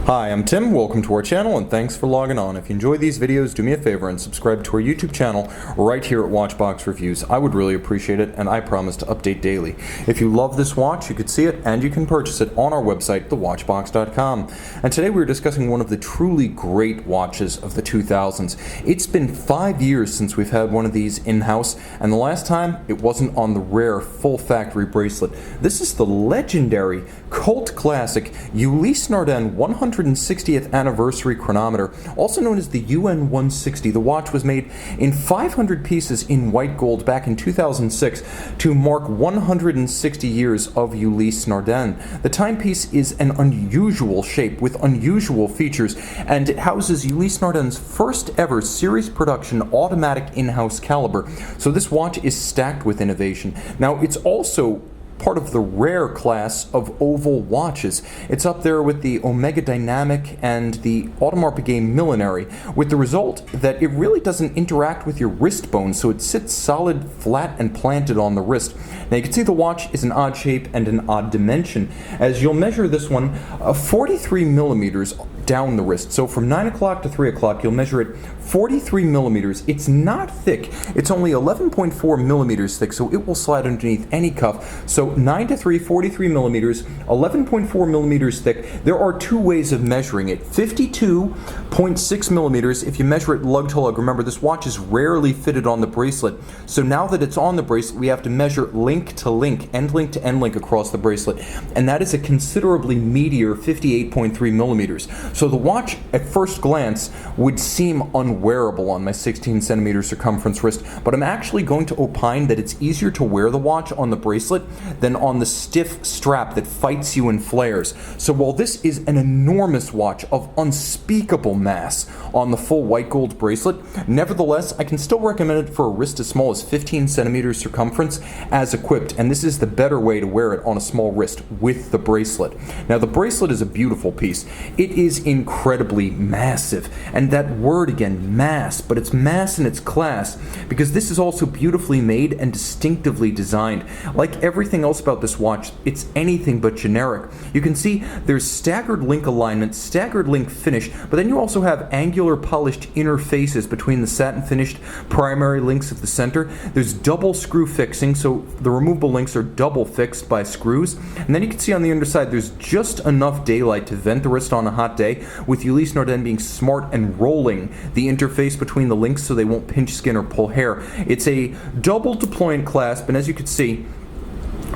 Hi, I'm Tim, welcome to our channel, and thanks for logging on. If you enjoy these videos, do me a favor and subscribe to our YouTube channel right here at Watchbox Reviews. I would really appreciate it, and I promise to update daily. If you love this watch, you could see it, and you can purchase it on our website, thewatchbox.com. And today we're discussing one of the truly great watches of the 2000s. It's been 5 years since we've had one of these in-house, and the last time, it wasn't on the rare full factory bracelet. This is the legendary cult classic Ulysse Nardin 160th Anniversary Chronometer, also known as the UN 160. The watch was made in 500 pieces in white gold back in 2006 to mark 160 years of Ulysse Nardin. The timepiece is an unusual shape with unusual features, and it houses Ulysse Nardin's first ever series production automatic in-house caliber. So this watch is stacked with innovation. Now, it's also part of the rare class of oval watches. It's up there with the Omega Dynamic and the Audemars Piguet Millenary, with the result that it really doesn't interact with your wrist bone, so it sits solid, flat, and planted on the wrist. Now you can see the watch is an odd shape and an odd dimension, as you'll measure this one 43 millimeters down the wrist. So from 9 o'clock to 3 o'clock, you'll measure it 43 millimeters. It's not thick. It's only 11.4 millimeters thick, so it will slide underneath any cuff. So 9 to 3, 43 millimeters, 11.4 millimeters thick. There are two ways of measuring it. 52.6 millimeters if you measure it lug-to-lug. Remember, this watch is rarely fitted on the bracelet. So now that it's on the bracelet, we have to measure link to link, end link to end link across the bracelet. And that is a considerably meatier 58.3 millimeters. So the watch, at first glance, would seem unwearable on my 16 centimeter circumference wrist, but I'm actually going to opine that it's easier to wear the watch on the bracelet than on the stiff strap that fights you and flares. So while this is an enormous watch of unspeakable mass on the full white gold bracelet, nevertheless, I can still recommend it for a wrist as small as 15 centimeters circumference as equipped, and this is the better way to wear it on a small wrist with the bracelet. Now, the bracelet is a beautiful piece. It is incredibly massive, and that word again, mass, but it's mass in its class because this is also beautifully made and distinctively designed. Like everything else about this watch, it's anything but generic. You can see there's staggered link alignment, staggered link finish, but then you also have angular polished inner faces between the satin finished primary links of the center. There's double screw fixing, so the removable links are double fixed by screws, and then you can see on the underside there's just enough daylight to vent the wrist on a hot day, with Ulysse Nardin being smart and rolling the interface between the links so they won't pinch skin or pull hair. It's a double deployant clasp, and as you can see,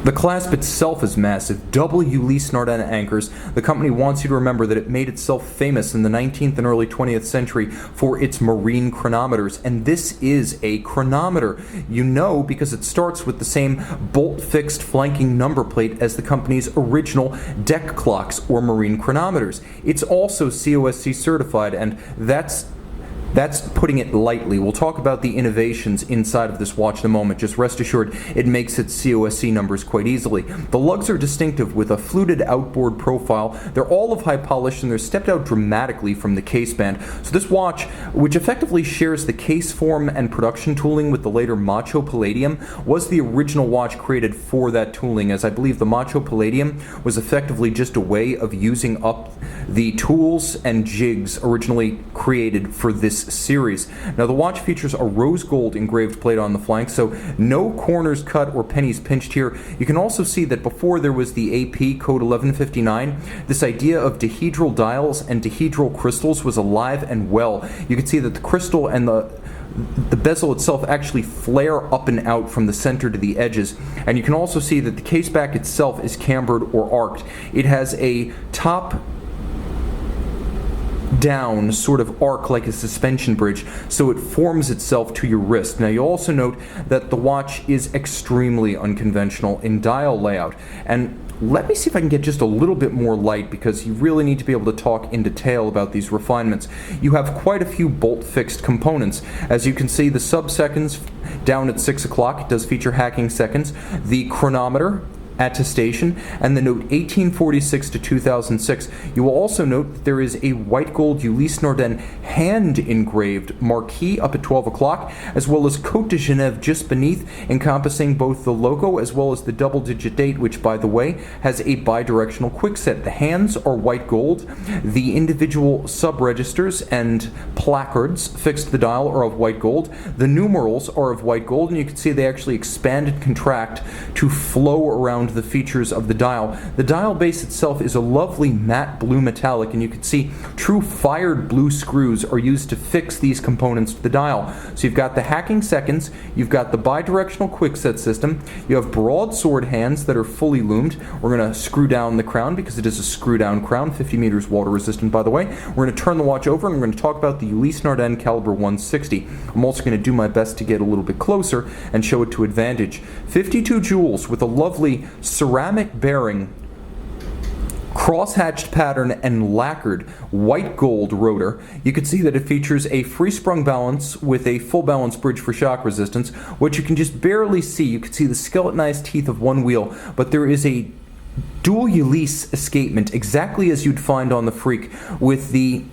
the clasp itself is massive. Double Ulysse Nardin anchors. The company wants you to remember that it made itself famous in the 19th and early 20th century for its marine chronometers, and this is a chronometer. You know, because it starts with the same bolt-fixed flanking number plate as the company's original deck clocks or marine chronometers. It's also COSC certified, and that's putting it lightly. We'll talk about the innovations inside of this watch in a moment. Just rest assured, it makes its COSC numbers quite easily. The lugs are distinctive with a fluted outboard profile. They're all of high polish, and they're stepped out dramatically from the case band. So this watch, which effectively shares the case form and production tooling with the later Macho Palladium, was the original watch created for that tooling, as I believe the Macho Palladium was effectively just a way of using up the tools and jigs originally created for this series. Now, the watch features a rose gold engraved plate on the flank, so no corners cut or pennies pinched here. You can also see that before there was the AP code 1159, this idea of dihedral dials and dihedral crystals was alive and well. You can see that the crystal and the bezel itself actually flare up and out from the center to the edges, and you can also see that the case back itself is cambered or arced. It has a top down sort of arc like a suspension bridge, so it forms itself to your wrist. Now, you'll also note that the watch is extremely unconventional in dial layout, and let me see if I can get just a little bit more light, because you really need to be able to talk in detail about these refinements. You have quite a few bolt-fixed components. As you can see, the sub-seconds down at 6 o'clock, it does feature hacking seconds. The chronometer attestation and the note 1846 to 2006. You will also note that there is a white gold Ulysse Nardin hand engraved marquee up at 12 o'clock, as well as Côte de Genève just beneath, encompassing both the logo as well as the double-digit date, which, by the way, has a bidirectional quickset. The hands are white gold. The individual sub-registers and placards fixed to the dial are of white gold. The numerals are of white gold, and you can see they actually expand and contract to flow around the features of the dial. The dial base itself is a lovely matte blue metallic, and you can see true fired blue screws are used to fix these components to the dial. So you've got the hacking seconds, you've got the bidirectional quickset system, you have broadsword hands that are fully loomed. We're going to screw down the crown because it is a screw down crown, 50 meters water resistant, by the way. We're going to turn the watch over and we're going to talk about the Ulysse Nardin caliber 160. I'm also going to do my best to get a little bit closer and show it to advantage. 52 jewels with a lovely ceramic bearing, cross-hatched pattern, and lacquered white gold rotor. You can see that it features a free sprung balance with a full balance bridge for shock resistance, which you can just barely see. You can see the skeletonized teeth of one wheel, but there is a dual Ulysse escapement, exactly as you'd find on the Freak, with the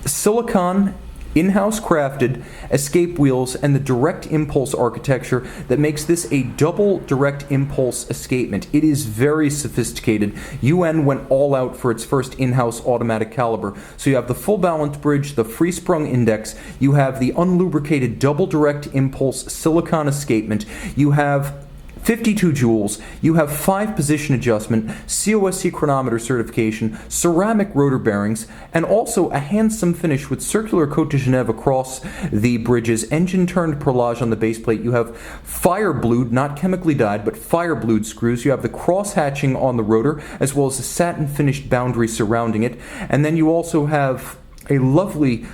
silicon in-house crafted escape wheels and the direct impulse architecture that makes this a double direct impulse escapement. It is very sophisticated. UN went all out for its first in-house automatic caliber. So you have the full balance bridge, the free sprung index, you have the unlubricated double direct impulse silicon escapement, you have 52 jewels, you have 5 position adjustment, COSC chronometer certification, ceramic rotor bearings, and also a handsome finish with circular Côte de Genève across the bridges, engine-turned perlage on the base plate. You have fire-blued, not chemically dyed, but fire-blued screws. You have the cross-hatching on the rotor, as well as a satin-finished boundary surrounding it. And then you also have a lovely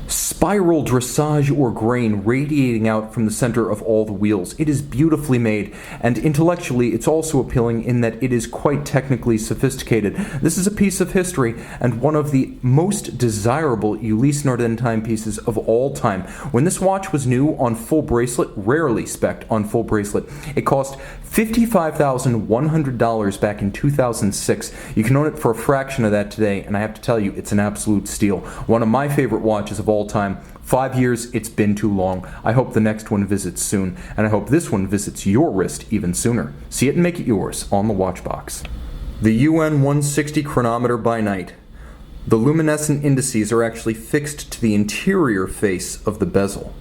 spiral dressage or grain radiating out from the center of all the wheels. It is beautifully made, and intellectually it's also appealing in that it is quite technically sophisticated. This is a piece of history and one of the most desirable Ulysse Nardin timepieces of all time. When this watch was new on full bracelet, rarely spec'd on full bracelet, it cost $55,100 back in 2006. You can own it for a fraction of that today, and I have to tell you, it's an absolute steal. One of my favorite watches of all time. 5 years, it's been too long. I hope the next one visits soon, and I hope this one visits your wrist even sooner. See it and make it yours on the Watchbox. The UN 160 chronometer by night. The luminescent indices are actually fixed to the interior face of the bezel.